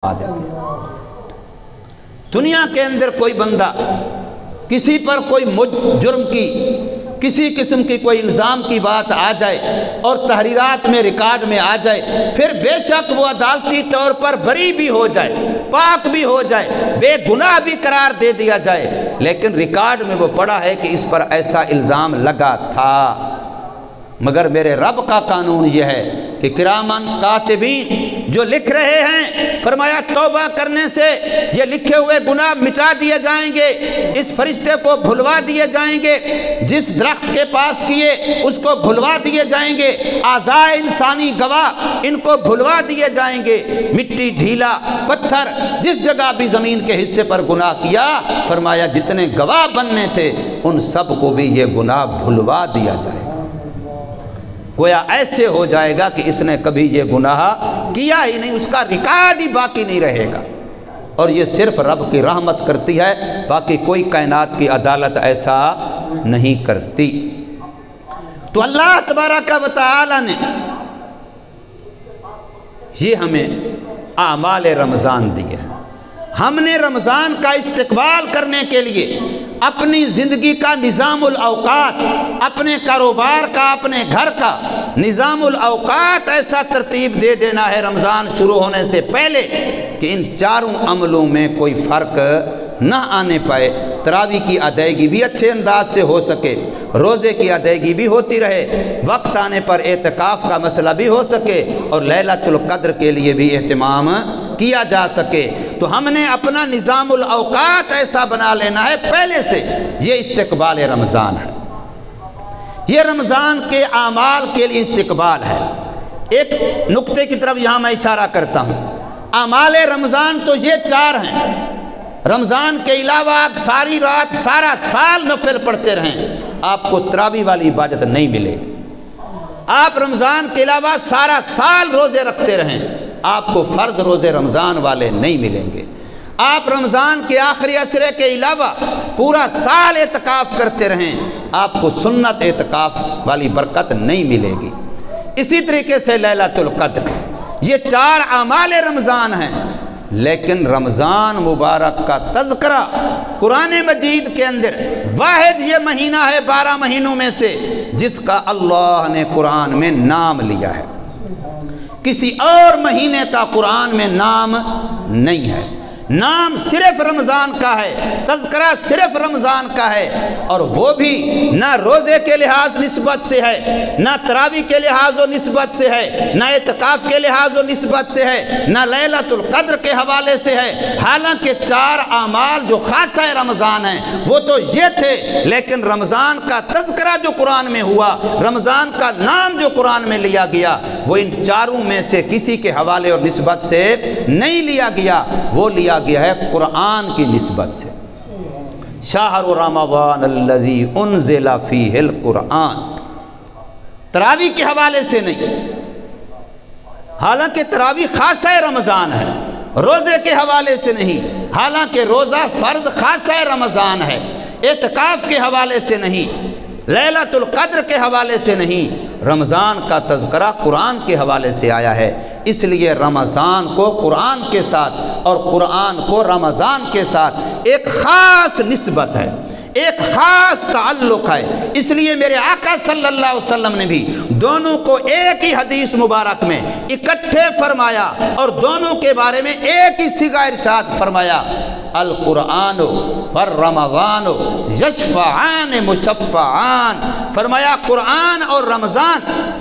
دیتے ہیں۔ دنیا کے اندر کوئی بندہ کسی پر کوئی جرم کی کسی قسم کی کوئی الزام کی بات آ جائے اور تحریرات میں ریکارڈ میں آ جائے، پھر بے شک وہ عدالتی طور پر بری بھی ہو جائے، پاک بھی ہو جائے، بے گناہ بھی قرار دے دیا جائے، لیکن ریکارڈ میں وہ پڑا ہے کہ اس پر ایسا الزام لگا تھا۔ مگر میرے رب کا قانون یہ ہے کہ کرامن کاتبین جو لکھ رہے ہیں، فرمایا توبہ کرنے سے یہ لکھے ہوئے گناہ مٹا دیے جائیں گے، اس فرشتے کو بھلوا دیے جائیں گے، جس درخت کے پاس کیے اس کو بھلوا دیے جائیں گے، اعضاء انسانی گواہ ان کو بھلوا دیے جائیں گے، مٹی ڈھیلا پتھر جس جگہ بھی زمین کے حصے پر گناہ کیا، فرمایا جتنے گواہ بننے تھے ان سب کو بھی یہ گناہ بھلوا دیا جائے گا۔ گویا ایسے ہو جائے گا کہ اس نے کبھی یہ گناہ کیا ہی نہیں، اس کا ریکارڈ ہی باقی نہیں رہے گا۔ اور یہ صرف رب کی رحمت کرتی ہے، باقی کوئی کائنات کی عدالت ایسا نہیں کرتی۔ تو اللہ تبارک و تعالی نے یہ ہمیں اعمال رمضان دیے ہیں۔ ہم نے رمضان کا استقبال کرنے کے لیے اپنی زندگی کا نظام الاوقات، اپنے کاروبار کا، اپنے گھر کا نظام الاوقات ایسا ترتیب دے دینا ہے رمضان شروع ہونے سے پہلے کہ ان چاروں عملوں میں کوئی فرق نہ آنے پائے۔ تراویح کی ادائیگی بھی اچھے انداز سے ہو سکے، روزے کی ادائیگی بھی ہوتی رہے، وقت آنے پر اعتکاف کا مسئلہ بھی ہو سکے، اور لیلۃ القدر کے لیے بھی اہتمام کیا جا سکے۔ تو ہم نے اپنا نظام الاوقات ایسا بنا لینا ہے پہلے سے۔ یہ استقبال رمضان ہے، یہ رمضان کے اعمال کے لیے استقبال ہے۔ ایک نقطے کی طرف یہاں میں اشارہ کرتا ہوں، اعمال رمضان تو یہ چار ہیں۔ رمضان کے علاوہ آپ ساری رات سارا سال نفل پڑھتے رہیں، آپ کو تراویح والی عبادت نہیں ملے گی۔ آپ رمضان کے علاوہ سارا سال روزے رکھتے رہیں، آپ کو فرض روزے رمضان والے نہیں ملیں گے۔ آپ رمضان کے آخری عشرے کے علاوہ پورا سال اعتکاف کرتے رہیں، آپ کو سنت اعتکاف والی برکت نہیں ملے گی۔ اسی طریقے سے لیلۃ القدر، یہ چار اعمال رمضان ہیں۔ لیکن رمضان مبارک کا تذکرہ قرآن مجید کے اندر واحد یہ مہینہ ہے 12 مہینوں میں سے جس کا اللہ نے قرآن میں نام لیا ہے۔ کسی اور مہینے کا قرآن میں نام نہیں ہے۔ نام صرف رمضان کا ہے، تذکرہ صرف رمضان کا ہے، اور وہ بھی نہ روزے کے لحاظ نسبت سے ہے، نہ تراویح کے لحاظ و نسبت سے ہے، نہ اعتکاف کے لحاظ و نسبت سے ہے، نہ لیلۃ القدر کے حوالے سے ہے۔ حالانکہ چار اعمال جو خاصہ رمضان ہیں وہ تو یہ تھے، لیکن رمضان کا تذکرہ جو قرآن میں ہوا، رمضان کا نام جو قرآن میں لیا گیا، وہ ان چاروں میں سے کسی کے حوالے اور نسبت سے نہیں لیا گیا، وہ لیا گیا ہے قرآن کی نسبت سے۔ شہر رمضان الذی انزل فیہ القرآن، تراویح کے حوالے سے نہیں، حالانکہ تراویح خاصہ رمضان ہے، روزے کے حوالے سے نہیں، حالانکہ روزہ فرض خاصہ رمضان ہے، اعتکاف کے حوالے سے نہیں، لیلۃ القدر کے حوالے سے نہیں، رمضان کا تذکرہ قرآن کے حوالے سے آیا ہے۔ اس لیے رمضان کو قرآن کے ساتھ اور قرآن کو رمضان کے ساتھ ایک خاص نسبت ہے، ایک خاص تعلق ہے۔ اس لیے میرے آقا صلی اللہ علیہ وسلم نے بھی دونوں کو ایک ہی حدیث مبارک میں اکٹھے فرمایا اور دونوں کے بارے میں ایک ہی صیغہ ارشاد فرمایا، القرآن والرمضان یشفعان مشفعان۔ فرمایا قرآن اور رمضان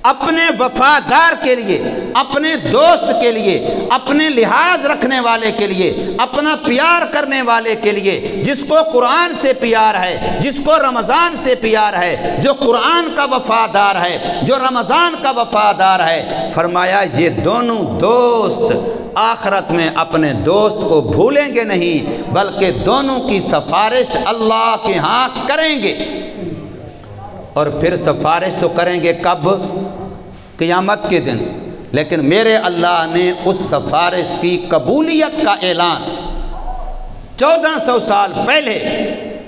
اپنے وفادار کے لیے، اپنے دوست کے لیے، اپنے لحاظ رکھنے والے کے لیے، اپنا پیار کرنے والے کے لیے، جس کو قرآن سے پیار ہے، جس کو رمضان سے پیار ہے، جو قرآن کا وفادار ہے، جو رمضان کا وفادار ہے، فرمایا یہ دونوں دوست آخرت میں اپنے دوست کو بھولیں گے نہیں، بلکہ دونوں کی سفارش اللہ کے ہاں کریں گے۔ اور پھر سفارش تو کریں گے کب؟ قیامت کے دن۔ لیکن میرے اللہ نے اس سفارش کی قبولیت کا اعلان 1400 سال پہلے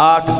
8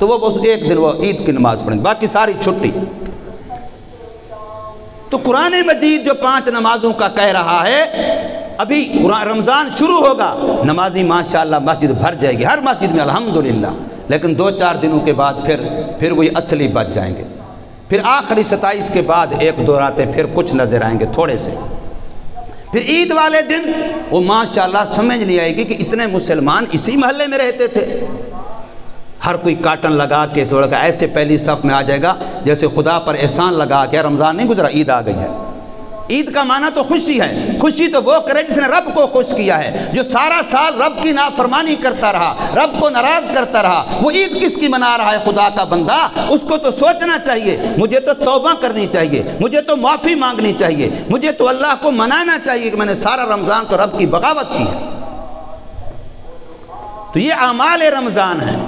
تو وہ بس ایک دن وہ عید کی نماز پڑھیں گے، باقی ساری چھٹی۔ تو قرآن مجید جو 5 نمازوں کا کہہ رہا ہے، ابھی رمضان شروع ہوگا، نمازی ماشاءاللہ مسجد بھر جائے گی، ہر مسجد میں الحمدللہ، لیکن 2-4 دنوں کے بعد پھر وہی اصلی بچ جائیں گے، پھر آخری 27 کے بعد 1-2 راتیں پھر کچھ نظر آئیں گے تھوڑے سے۔ پھر عید والے دن وہ ماشاءاللہ سمجھ نہیں آئے گی کہ اتنے مسلمان اسی محلے میں رہتے تھے، ہر کوئی کاٹن لگا کے تھوڑا کہ ایسے پہلی صف میں آ جائے گا جیسے خدا پر احسان لگا کے رمضان نہیں گزرا، عید آ گئی ہے۔ عید کا معنی تو خوشی ہے، خوشی تو وہ کرے جس نے رب کو خوش کیا ہے، جو سارا سال رب کی نافرمانی کرتا رہا، رب کو ناراض کرتا رہا، وہ عید کس کی منا رہا ہے؟ خدا کا بندہ، اس کو تو سوچنا چاہیے، مجھے تو توبہ کرنی چاہیے، مجھے تو معافی مانگنی چاہیے، مجھے تو اللہ کو منانا چاہیے کہ میں نے سارا رمضان تو رب کی بغاوت کی ہے۔ تو یہ اعمال رمضان ہیں۔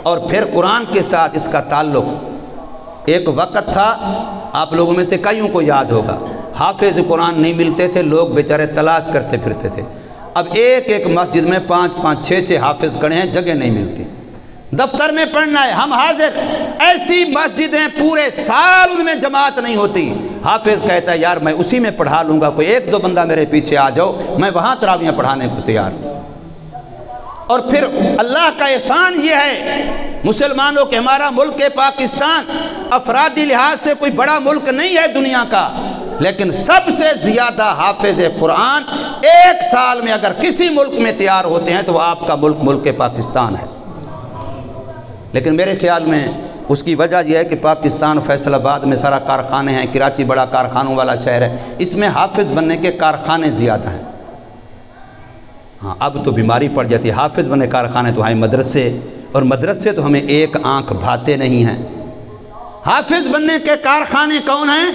اور پھر قرآن کے ساتھ اس کا تعلق، ایک وقت تھا آپ لوگوں میں سے کئیوں کو یاد ہوگا، حافظ قرآن نہیں ملتے تھے، لوگ بیچارے تلاش کرتے پھرتے تھے۔ اب ایک مسجد میں 5-5 6-6 حافظ کھڑے ہیں، جگہ نہیں ملتی، دفتر میں پڑھنا ہے، ہم حاضر، ایسی مسجدیں پورے سال ان میں جماعت نہیں ہوتی۔ حافظ کہتا ہے یار میں اسی میں پڑھا لوں گا، کوئی 1-2 بندہ میرے پیچھے آ جاؤ، میں وہاں تراویحیں پڑھانے کو تیار ہوں۔ اور پھر اللہ کا احسان یہ ہے مسلمانوں کے، ہمارا ملک پاکستان افرادی لحاظ سے کوئی بڑا ملک نہیں ہے دنیا کا، لیکن سب سے زیادہ حافظ قرآن ایک سال میں اگر کسی ملک میں تیار ہوتے ہیں تو وہ آپ کا ملک، ملک پاکستان ہے۔ لیکن میرے خیال میں اس کی وجہ یہ ہے کہ پاکستان فیصل آباد میں سارا کارخانے ہیں، کراچی بڑا کارخانوں والا شہر ہے، اس میں حافظ بننے کے کارخانے زیادہ ہیں۔ ہاں اب تو بیماری پڑ جاتی ہے، حافظ بنے کارخانے تو ہیں مدرسے، اور مدرسے تو ہمیں ایک آنکھ بھاتے نہیں ہیں۔ حافظ بننے کے کارخانے کون ہیں؟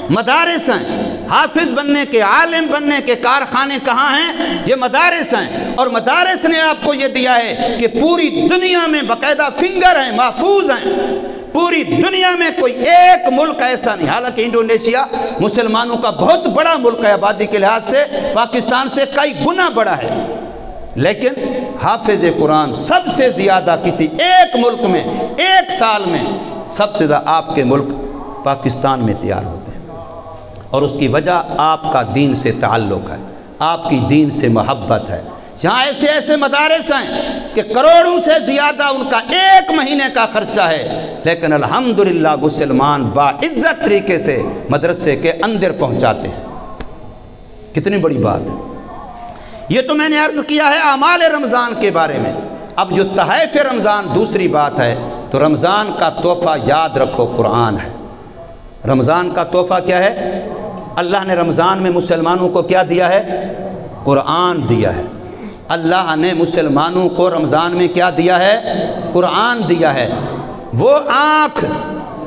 مدارس ہیں۔ حافظ بننے کے، عالم بننے کے کارخانے کہاں ہیں؟ یہ مدارس ہیں۔ اور مدارس نے آپ کو یہ دیا ہے کہ پوری دنیا میں باقاعدہ فنگر ہیں، محفوظ ہیں، پوری دنیا میں کوئی ایک ملک ایسا نہیں، حالانکہ انڈونیشیا مسلمانوں کا بہت بڑا ملک ہے، آبادی کے لحاظ سے پاکستان سے کئی گنا بڑا ہے، لیکن حافظ قرآن سب سے زیادہ کسی ایک ملک میں ایک سال میں سب سے زیادہ آپ کے ملک پاکستان میں تیار ہوتے ہیں۔ اور اس کی وجہ آپ کا دین سے تعلق ہے، آپ کی دین سے محبت ہے۔ یہاں ایسے ایسے مدارس ہیں کہ کروڑوں سے زیادہ ان کا ایک مہینے کا خرچہ ہے، لیکن الحمدللہ مسلمان باعزت طریقے سے مدرسے کے اندر پہنچاتے ہیں۔ کتنی بڑی بات ہے یہ۔ تو میں نے عرض کیا ہے اعمال رمضان کے بارے میں۔ اب جو تحائف رمضان دوسری بات ہے، تو رمضان کا تحفہ یاد رکھو قرآن ہے۔ رمضان کا تحفہ کیا ہے؟ اللہ نے رمضان میں مسلمانوں کو کیا دیا ہے؟ قرآن دیا ہے۔ اللہ نے مسلمانوں کو رمضان میں کیا دیا ہے؟ قرآن دیا ہے۔ وہ آنکھ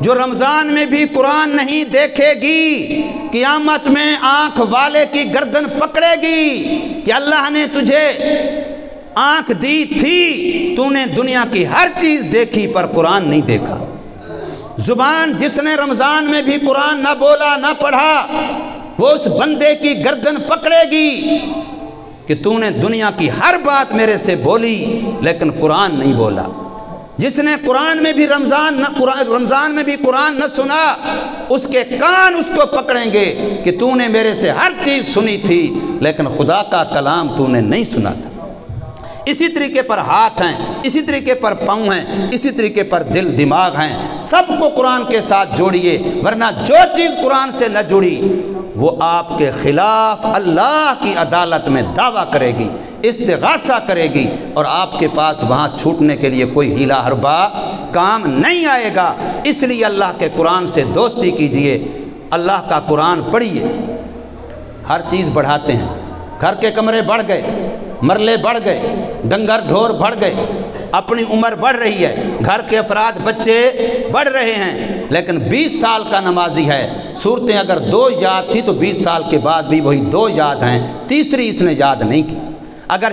جو رمضان میں بھی قرآن نہیں دیکھے گی، قیامت میں آنکھ والے کی گردن پکڑے گی کہ اللہ نے تجھے آنکھ دی تھی، تو نے دنیا کی ہر چیز دیکھی پر قرآن نہیں دیکھا۔ زبان جس نے رمضان میں بھی قرآن نہ بولا نہ پڑھا، وہ اس بندے کی گردن پکڑے گی کہ تو نے دنیا کی ہر بات میرے سے بولی لیکن قرآن نہیں بولا۔ جس نے قرآن میں بھی رمضان میں بھی قرآن نہ سنا، اس کے کان اس کو پکڑیں گے کہ تو نے میرے سے ہر چیز سنی تھی لیکن خدا کا کلام تو نے نہیں سنا تھا۔ اسی طریقے پر ہاتھ ہیں، اسی طریقے پر پاؤں ہیں، اسی طریقے پر دل دماغ ہیں، سب کو قرآن کے ساتھ جوڑیے، ورنہ جو چیز قرآن سے نہ جڑی وہ آپ کے خلاف اللہ کی عدالت میں دعویٰ کرے گی، استغاثہ کرے گی، اور آپ کے پاس وہاں چھوٹنے کے لیے کوئی ہیلا حربہ کام نہیں آئے گا۔ اس لیے اللہ کے قرآن سے دوستی کیجئے، اللہ کا قرآن پڑھیے۔ ہر چیز بڑھاتے ہیں، گھر کے کمرے بڑھ گئے، مرلے بڑھ گئے، ڈنگر ڈھور بڑھ گئے، اپنی عمر بڑھ رہی ہے، گھر کے افراد بچے بڑھ رہے ہیں، لیکن 20 سال کا نمازی ہے، صورتیں اگر 2 یاد تھی تو 20 سال کے بعد بھی وہی 2 یاد ہیں، تیسری اس نے یاد نہیں کی۔ اگر